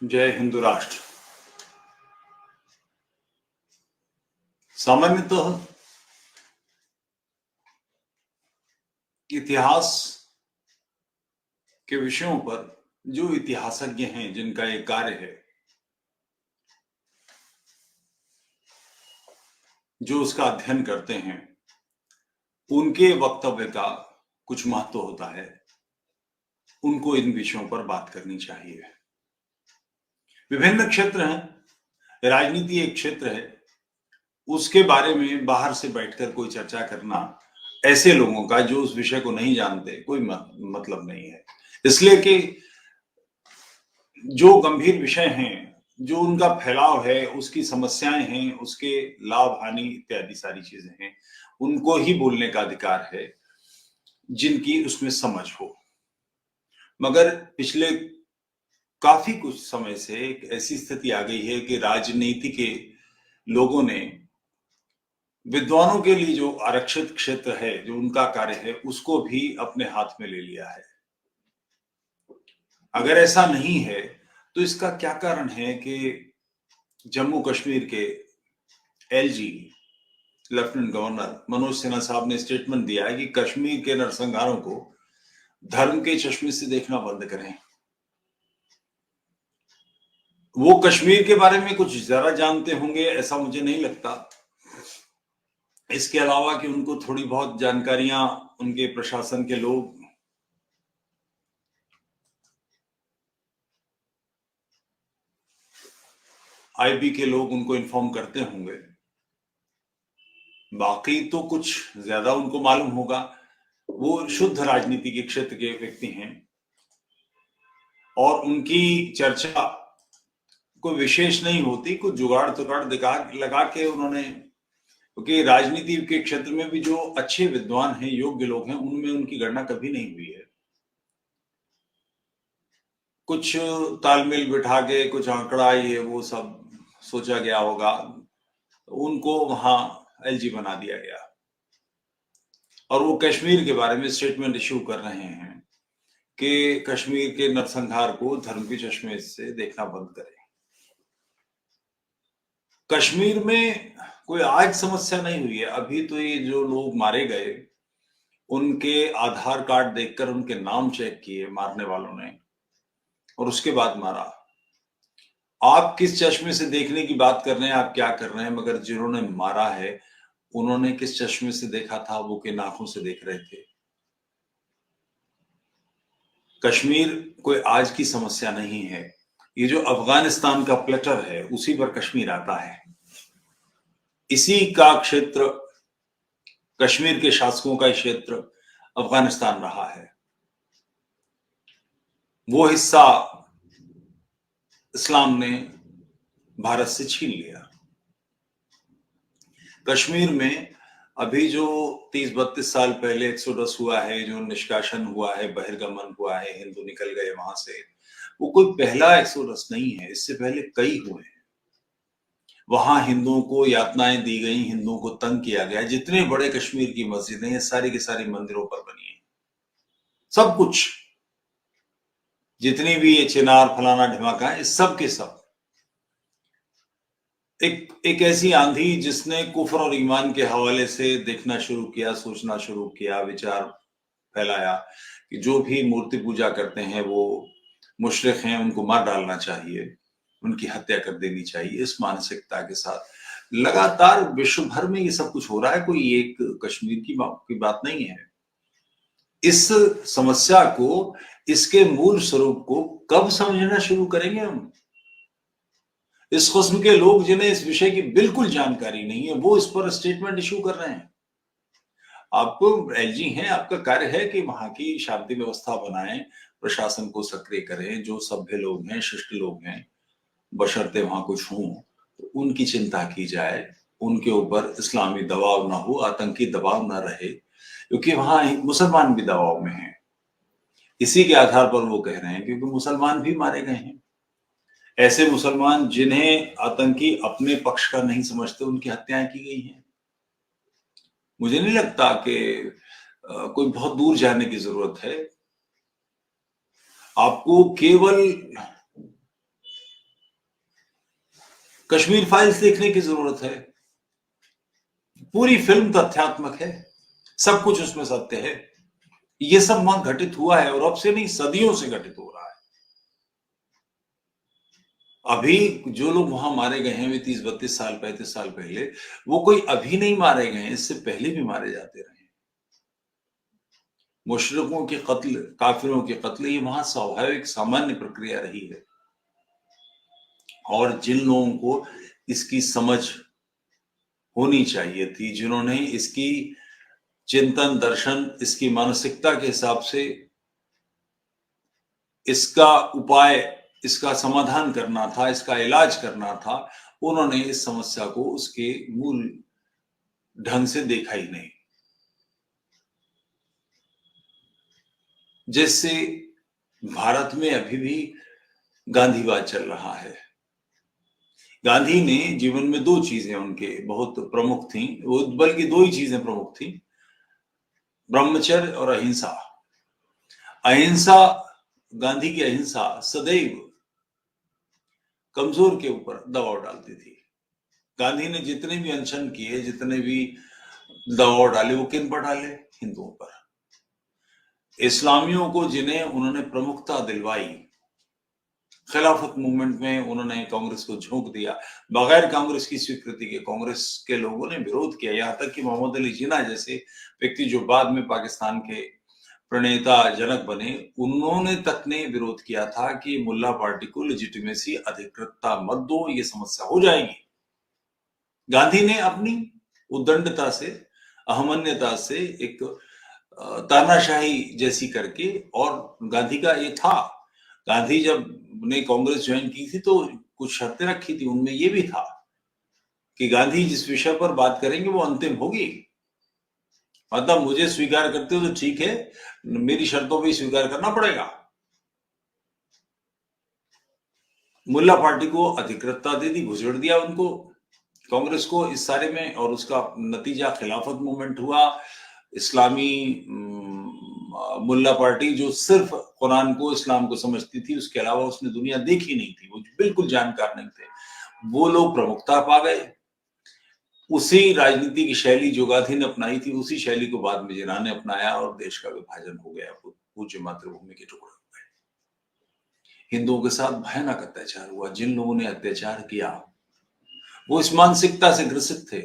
जय हिंदू राष्ट्र। सामान्यतः इतिहास के विषयों पर जो इतिहासज्ञ हैं, जिनका एक कार्य है, जो उसका अध्ययन करते हैं, उनके वक्तव्य का कुछ महत्व होता है। उनको इन विषयों पर बात करनी चाहिए। विभिन्न क्षेत्र हैं, राजनीति एक क्षेत्र है, उसके बारे में बाहर से बैठकर कोई चर्चा करना ऐसे लोगों का जो उस विषय को नहीं जानते कोई मतलब नहीं है। इसलिए कि जो गंभीर विषय हैं, जो उनका फैलाव है, उसकी समस्याएं हैं, उसके लाभ हानि इत्यादि सारी चीजें हैं, उनको ही बोलने का अधिकार है जिनकी उसमें समझ हो। मगर पिछले काफी कुछ समय से एक ऐसी स्थिति आ गई है कि राजनीति के लोगों ने विद्वानों के लिए जो आरक्षित क्षेत्र है, जो उनका कार्य है, उसको भी अपने हाथ में ले लिया है। अगर ऐसा नहीं है तो इसका क्या कारण है कि जम्मू कश्मीर के LG lieutenant governor Manoj Sinha साहब ने स्टेटमेंट दिया है कि कश्मीर के नरसंहारों को धर्म के चश्मे से देखना बंद करें। वो कश्मीर के बारे में कुछ ज्यादा जानते होंगे ऐसा मुझे नहीं लगता। इसके अलावा कि उनको थोड़ी बहुत जानकारियां उनके प्रशासन के लोग आईबी के लोग उनको इन्फॉर्म करते होंगे, बाकी तो कुछ ज्यादा उनको मालूम होगा। वो शुद्ध राजनीति के क्षेत्र के व्यक्ति हैं और उनकी चर्चा कोई विशेष नहीं होती, कुछ जुगाड़ तुगाड़ लगा के उन्होंने, क्योंकि राजनीति के क्षेत्र में भी जो अच्छे विद्वान हैं, योग्य लोग हैं, उनमें उनकी गणना कभी नहीं हुई है। कुछ तालमेल बिठा के कुछ आंकड़ा ये वो सब सोचा गया होगा, उनको वहां एलजी बना दिया गया और वो कश्मीर के बारे में स्टेटमेंट इश्यू कर रहे हैं कि कश्मीर के नरसंहार को धर्म के चश्मे से देखना बंद करें। कश्मीर में कोई आज समस्या नहीं हुई है। अभी तो ये जो लोग मारे गए, उनके आधार कार्ड देखकर उनके नाम चेक किए मारने वालों ने और उसके बाद मारा। आप किस चश्मे से देखने की बात कर रहे हैं, आप क्या कर रहे हैं, मगर जिन्होंने मारा है उन्होंने किस चश्मे से देखा था, वो किन आंखों से देख रहे थे। कश्मीर कोई आज की समस्या नहीं है। ये जो अफगानिस्तान का प्लेटर है उसी पर कश्मीर आता है। इसी का क्षेत्र, कश्मीर के शासकों का क्षेत्र अफगानिस्तान रहा है। वो हिस्सा इस्लाम ने भारत से छीन लिया। कश्मीर में अभी जो 30-32 साल पहले एक्सोडस हुआ है, जो निष्कासन हुआ है, बहिर्गमन हुआ है, हिंदू निकल गए वहां से, वो कोई पहला एक्सोडस नहीं है। इससे पहले कई हुए हैं। वहां हिंदुओं को यातनाएं दी गई, हिंदुओं को तंग किया गया। जितने बड़े कश्मीर की मस्जिदें हैं, सारी की सारी मंदिरों पर बनी है। सब कुछ, जितनी भी ये चिनार फलाना ढिमाका है, सब के सब एक ऐसी आंधी जिसने कुफ्र और ईमान के हवाले से देखना शुरू किया, सोचना शुरू किया, विचार फैलाया कि जो भी मूर्ति पूजा करते हैं वो मुशरिक हैं, उनको मार डालना चाहिए, उनकी हत्या कर देनी चाहिए। इस मानसिकता के साथ लगातार विश्व भर में ये सब कुछ हो रहा है। कोई एक कश्मीर की बात नहीं है। इस समस्या को, इसके मूल स्वरूप को कब समझना शुरू करेंगे हम? इस किस्म के लोग जिन्हें इस विषय की बिल्कुल जानकारी नहीं है, वो इस पर स्टेटमेंट इशू कर रहे हैं। आपको एलजी हैं, आपका कार्य है कि वहां की शांति व्यवस्था बनाएं, प्रशासन को सक्रिय करें, जो सभ्य लोग हैं, शिष्ट लोग हैं, बशर्ते वहां कुछ हों तो उनकी चिंता की जाए, उनके ऊपर इस्लामी दबाव ना हो, आतंकी दबाव ना रहे, क्योंकि वहां मुसलमान भी दबाव में हैं। इसी के आधार पर वो कह रहे हैं, क्योंकि मुसलमान भी मारे गए हैं। ऐसे मुसलमान जिन्हें आतंकी अपने पक्ष का नहीं समझते, उनकी हत्याएं की गई हैं। मुझे नहीं लगता कि कोई बहुत दूर जाने की जरूरत है। आपको केवल कश्मीर फाइल्स देखने की जरूरत है। पूरी फिल्म तथ्यात्मक है, सब कुछ उसमें सत्य है। ये सब वहां घटित हुआ है और अब से नहीं, सदियों से घटित हो रहा है। अभी जो लोग वहां मारे गए हैं, वे 30-32 साल 35 साल पहले, वो कोई अभी नहीं मारे गए हैं, इससे पहले भी मारे जाते रहे। मुशरिकों के कत्ल, काफिरों के कत्ल, ये वहां स्वाभाविक सामान्य प्रक्रिया रही है। और जिन लोगों को इसकी समझ होनी चाहिए थी, जिन्होंने इसकी चिंतन दर्शन, इसकी मानसिकता के हिसाब से इसका उपाय, इसका समाधान करना था, इसका इलाज करना था, उन्होंने इस समस्या को उसके मूल ढंग से देखा ही नहीं। जिससे भारत में अभी भी गांधीवाद चल रहा है। गांधी ने जीवन में दो चीजें उनके बहुत प्रमुख थी, बल्कि दो ही चीजें प्रमुख थी, ब्रह्मचर्य और अहिंसा। अहिंसा, गांधी की अहिंसा सदैव कमजोर के ऊपर दबाव डालती थी। गांधी ने जितने भी अनशन किए, जितने भी दबाव डाले, वो किन पर डाले? हिंदुओं पर। इस्लामियों को जिन्हें उन्होंने प्रमुखता दिलवाई, खिलाफत मूवमेंट में उन्होंने कांग्रेस को झोंक दिया, बगैर कांग्रेस की स्वीकृति के कांग्रेस के लोगों ने विरोध किया। यहां तक कि मोहम्मद अली जिन्ना जैसे व्यक्ति, जो बाद में पाकिस्तान के प्रणेता जनक बने, उन्होंने तक ने विरोध किया था कि मुल्ला पार्टी को लेजिटिमेसी, अधिकृतता मत दो, ये समस्या हो जाएगी। गांधी ने अपनी उद्दंडता से, अहमन्यता से, एक तानाशाही जैसी करके, और गांधी का ये था, गांधी जब ने कांग्रेस ज्वाइन की थी तो कुछ शर्तें रखी थी, उनमें ये भी था कि गांधी जिस विषय पर बात करेंगे वो अंतिम होगी। मतलब मुझे स्वीकार करते हो तो ठीक है, मेरी शर्तों भी स्वीकार करना पड़ेगा। मुल्ला पार्टी को अधिकृतता दे दी, घुसेड़ दिया उनको, कांग्रेस को इस सारे में, और उसका नतीजा खिलाफत मूवमेंट हुआ। इस्लामी मुल्ला पार्टी जो सिर्फ कुरान को, इस्लाम को समझती थी, उसके अलावा उसने दुनिया देखी नहीं थी, वो बिल्कुल जानकार नहीं थे, वो लोग प्रमुखता पा गए। उसी राजनीति की शैली जो गांधी ने अपनाई थी, उसी शैली को बाद में जिन्ना ने अपनाया और देश का विभाजन हो गया, पूज्य मातृभूमि के टुकड़े हो गए। हिंदुओं के साथ भयानक अत्याचार हुआ। जिन लोगों ने अत्याचार किया वो इस मानसिकता से ग्रसित थे।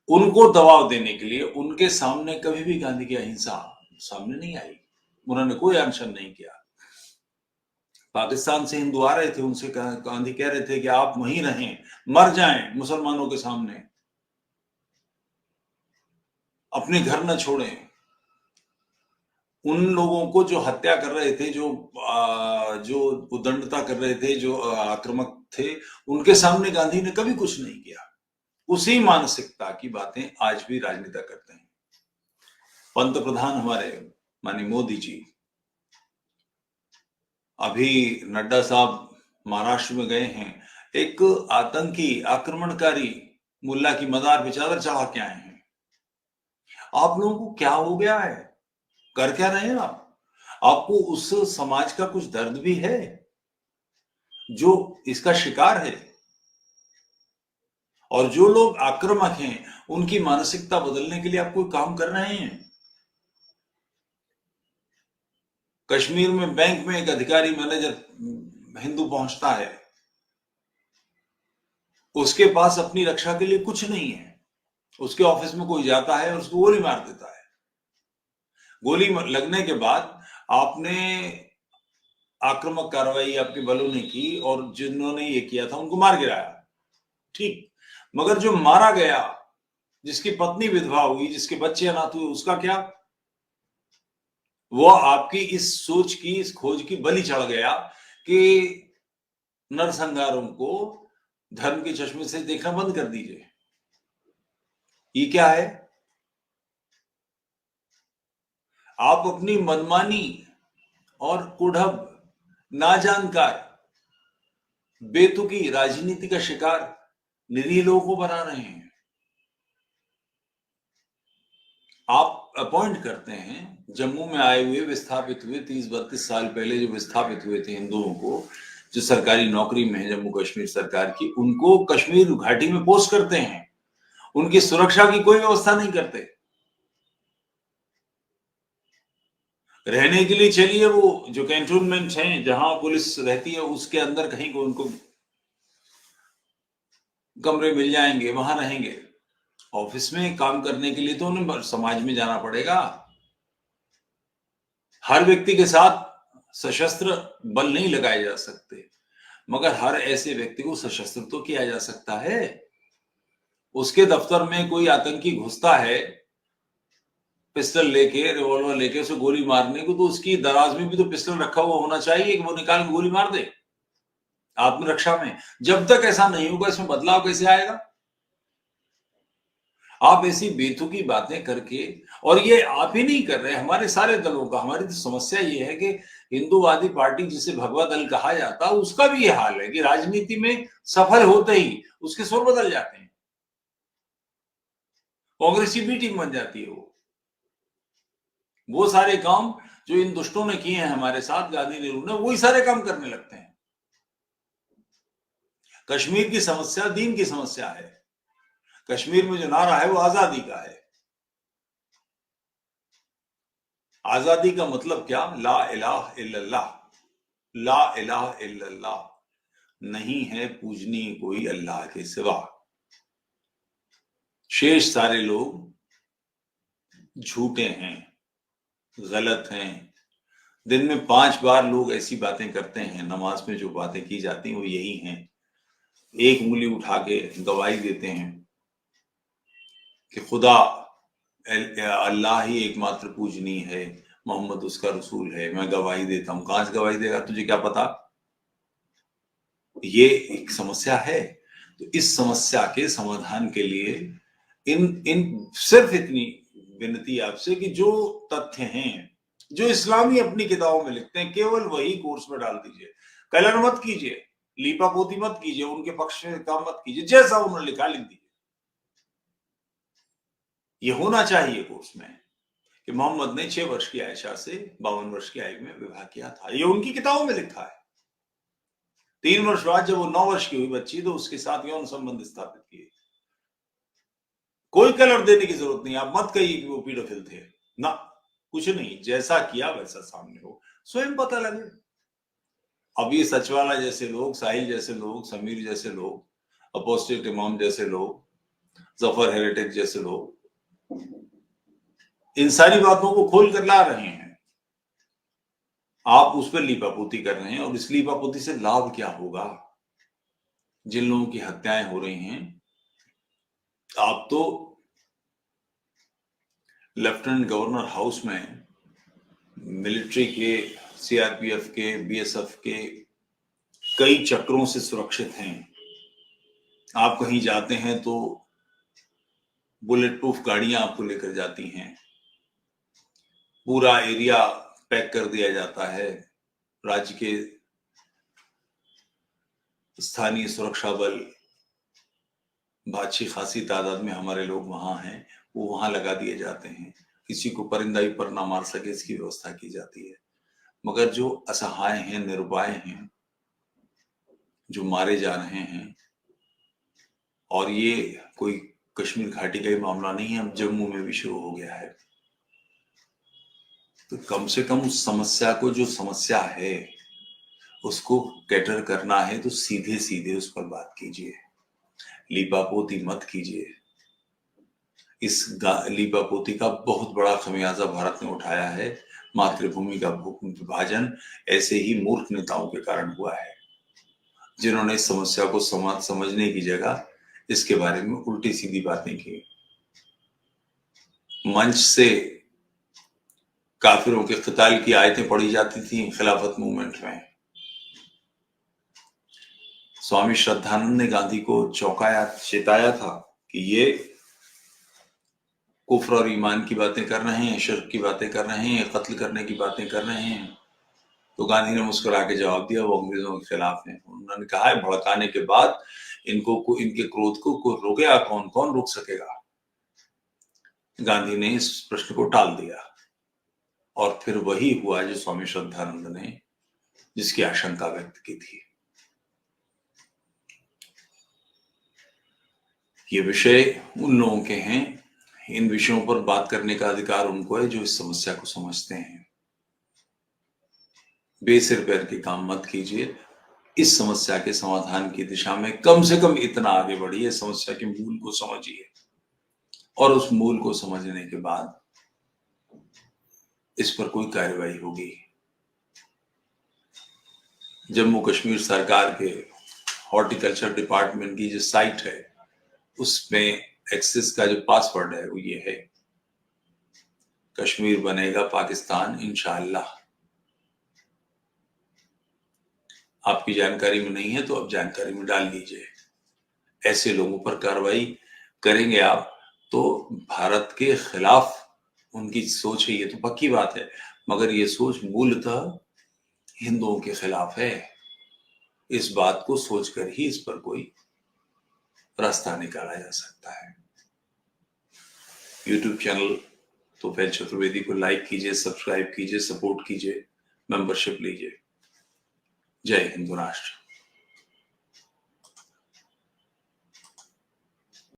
उनको दबाव देने के लिए उनके सामने कभी भी गांधी की अहिंसा सामने नहीं आई, उन्होंने कोई अनशन नहीं किया। पाकिस्तान से हिंदू आ रहे थे, उनसे गांधी कह रहे थे कि आप वहीं रहें, मर जाएं मुसलमानों के सामने, अपने घर न छोड़ें। उन लोगों को जो हत्या कर रहे थे, जो उद्दंडता कर रहे थे, जो आक्रामक थे, उनके सामने गांधी ने कभी कुछ नहीं किया। उसी मानसिकता की बातें आज भी राजनेता करते हैं। पंत प्रधान हमारे माननीय मोदी जी, अभी नड्डा साहब महाराष्ट्र में गए हैं, एक आतंकी, आक्रमणकारी मुल्ला की मजार पे चादर चढ़ा के आए हैं। आप लोगों को क्या हो गया है? कर क्या रहे हैं आप? आपको उस समाज का कुछ दर्द भी है जो इसका शिकार है? और जो लोग आक्रामक हैं, उनकी मानसिकता बदलने के लिए आप कोई काम कर रहे हैं? कश्मीर में बैंक में एक अधिकारी, मैनेजर हिंदू पहुंचता है, उसके पास अपनी रक्षा के लिए कुछ नहीं है, उसके ऑफिस में कोई जाता है और उसको गोली मार देता है। गोली लगने के बाद आपने आक्रामक कार्रवाई आपके बलों ने की और जिन्होंने ये किया था उनको मार गिराया, ठीक। मगर जो मारा गया, जिसकी पत्नी विधवा हुई, जिसके बच्चे अनाथ हुए, उसका क्या? वो आपकी इस सोच की, इस खोज की बलि चढ़ गया कि नरसंहारों को धर्म के चश्मे से देखना बंद कर दीजिए। ये क्या है? आप अपनी मनमानी और कुढ़ब, नाजानकार, बेतुकी राजनीति का शिकार निरीह लोगों को बना रहे हैं। आप अपॉइंट करते हैं, जम्मू में आए हुए, विस्थापित हुए, 30-32 साल पहले जो विस्थापित हुए थे हिंदुओं को, जो सरकारी नौकरी में है जम्मू कश्मीर सरकार की, उनको कश्मीर घाटी में पोस्ट करते हैं, उनकी सुरक्षा की कोई व्यवस्था नहीं करते। रहने के लिए चलिए वो जो कैंटोनमेंट है जहां पुलिस रहती है उसके अंदर कहीं को उनको कमरे मिल जाएंगे, वहां रहेंगे। ऑफिस में काम करने के लिए तो उन्हें समाज में जाना पड़ेगा। हर व्यक्ति के साथ सशस्त्र बल नहीं लगाए जा सकते, मगर हर ऐसे व्यक्ति को सशस्त्र तो किया जा सकता है। उसके दफ्तर में कोई आतंकी घुसता है पिस्टल लेके, रिवॉल्वर लेके, उसे गोली मारने को, तो उसकी दराज में भी तो पिस्टल रखा हुआ होना चाहिए कि वो निकाल के गोली मार दे आत्मरक्षा में। जब तक ऐसा नहीं होगा इसमें बदलाव कैसे आएगा? आप ऐसी बेतुकी बातें करके, और ये आप ही नहीं कर रहे, हमारे सारे दलों का, हमारी तो समस्या ये है कि हिंदूवादी पार्टी जिसे भगवा दल कहा जाता है उसका भी ये हाल है कि राजनीति में सफल होते ही उसके सुर बदल जाते हैं, कांग्रेस की बी टीम बन जाती है। वो सारे काम जो इन दुष्टों ने किए हैं हमारे साथ, गांधी नेहरू ने, वही सारे काम करने लगते हैं। कश्मीर की समस्या दीन की समस्या है। कश्मीर में जो नारा है वो आजादी का है। आजादी का मतलब क्या? ला इलाहा इल्लल्लाह, ला इलाहा इल्लल्लाह, नहीं है पूजनीय कोई अल्लाह के सिवा। शेष सारे लोग झूठे हैं, गलत हैं। दिन में 5 बार लोग ऐसी बातें करते हैं, नमाज में जो बातें की जाती हैं वो यही हैं। एक उंगली उठा के गवाही देते हैं कि खुदा अल्लाह ही एकमात्र पूजनीय है, मोहम्मद उसका रसूल है, मैं गवाही देता हूं। कहां से गवाही देगा? तुझे क्या पता? ये एक समस्या है। तो इस समस्या के समाधान के लिए इन इन सिर्फ इतनी विनती आपसे कि जो तथ्य हैं, जो इस्लामी अपनी किताबों में लिखते हैं, केवल वही कोर्स में डाल दीजिए। कलर मत कीजिए, लीपापोती मत कीजिए, उनके पक्ष में काम मत कीजिए, जैसा उन्होंने लिखा लिख दीजिए। ये होना चाहिए कोर्स में कि मोहम्मद ने 6 वर्ष की आयशा से 52 वर्ष की आयु में विवाह किया था। ये उनकी किताबों में लिखा है। 3 वर्ष बाद जब वो 9 वर्ष की हुई बच्ची, तो उसके साथ यौन संबंध स्थापित किए। कोई कलर देने की जरूरत नहीं। आप मत कहिए कि वो पीडोफिल थे ना, कुछ नहीं, जैसा किया वैसा सामने हो, स्वयं पता लगे। अब ये सचवाला जैसे लोग, साहिल जैसे लोग, समीर जैसे लोग, अपोस्टेट इमाम जैसे लोग, जफर हेरिटेज जैसे लोग इन सारी बातों को खोल कर ला रहे हैं। आप उस पर लीपापोती कर रहे हैं, और इस लीपापोती से लाभ क्या होगा? जिन लोगों की हत्याएं हो रही हैं, आप तो लेफ्टिनेंट गवर्नर हाउस में मिलिट्री के, सीआरपीएफ के, बीएसएफ के कई चक्रों से सुरक्षित हैं। आप कहीं जाते हैं तो बुलेट प्रूफ गाड़ियां आपको लेकर जाती हैं, पूरा एरिया पैक कर दिया जाता है। राज्य के स्थानीय सुरक्षा बल, अच्छी खासी तादाद में हमारे लोग वहां हैं, वो वहां लगा दिए जाते हैं। किसी को परिंदा भी पर ना मार सके इसकी व्यवस्था की जाती है। मगर जो असहाय हैं, निर्भय हैं, जो मारे जा रहे हैं, और ये कोई कश्मीर घाटी का ही मामला नहीं है, अब जम्मू में भी शुरू हो गया है। तो कम से कम उस समस्या को, जो समस्या है उसको कैटर करना है तो सीधे सीधे उस पर बात कीजिए, लीपापोती मत कीजिए। इस लीपापोती का बहुत बड़ा खमियाजा भारत ने उठाया है। मातृभूमि का विभाजन ऐसे ही मूर्ख नेताओं के कारण हुआ है, जिन्होंने इस समस्या को समझने की जगह इसके बारे में उल्टी सीधी बातें की। मंच से काफिरों के क़िताल की आयतें पढ़ी जाती थी खिलाफत मूवमेंट में। स्वामी श्रद्धानंद ने गांधी को चौंकाया, चेताया था कि ये कुफ्र और ईमान की बातें कर रहे हैं, शिर्क की बातें कर रहे हैं, कत्ल करने की बातें कर रहे हैं। तो गांधी ने मुस्कुरा के जवाब दिया, वो अंग्रेजों के खिलाफ हैं। उन्होंने कहा है भड़काने के बाद इनके क्रोध को रोकेगा कौन? कौन रोक सकेगा? गांधी ने इस प्रश्न को टाल दिया, और फिर वही हुआ जो स्वामी श्रद्धानंद ने जिसकी आशंका व्यक्त की थी। ये विषय उन लोगों के हैं, इन विषयों पर बात करने का अधिकार उनको है जो इस समस्या को समझते हैं। बेसिर पैर के काम मत कीजिए, इस समस्या के समाधान की दिशा में कम से कम इतना आगे बढ़िए, समस्या के मूल को समझिए और उस मूल को समझने के बाद इस पर कोई कार्रवाई होगी। जम्मू कश्मीर सरकार के हॉर्टिकल्चर डिपार्टमेंट की जो साइट है उसमें एक्सेस का जो पासवर्ड है वो ये है, कश्मीर बनेगा पाकिस्तान इंशाअल्लाह। आपकी जानकारी में नहीं है तो अब जानकारी में डाल लीजिए। ऐसे लोगों पर कार्रवाई करेंगे आप तो भारत के खिलाफ उनकी सोच है, ये तो पक्की बात है, मगर ये सोच मूलतः हिंदुओं के खिलाफ है। इस बात को सोचकर ही इस पर कोई रास्ता निकाला जा सकता है। यूट्यूब चैनल तोफैल चतुर्वेदी को लाइक कीजिए, सब्सक्राइब कीजिए, सपोर्ट कीजिए, मेंबरशिप लीजिए। जय हिंद राष्ट्र।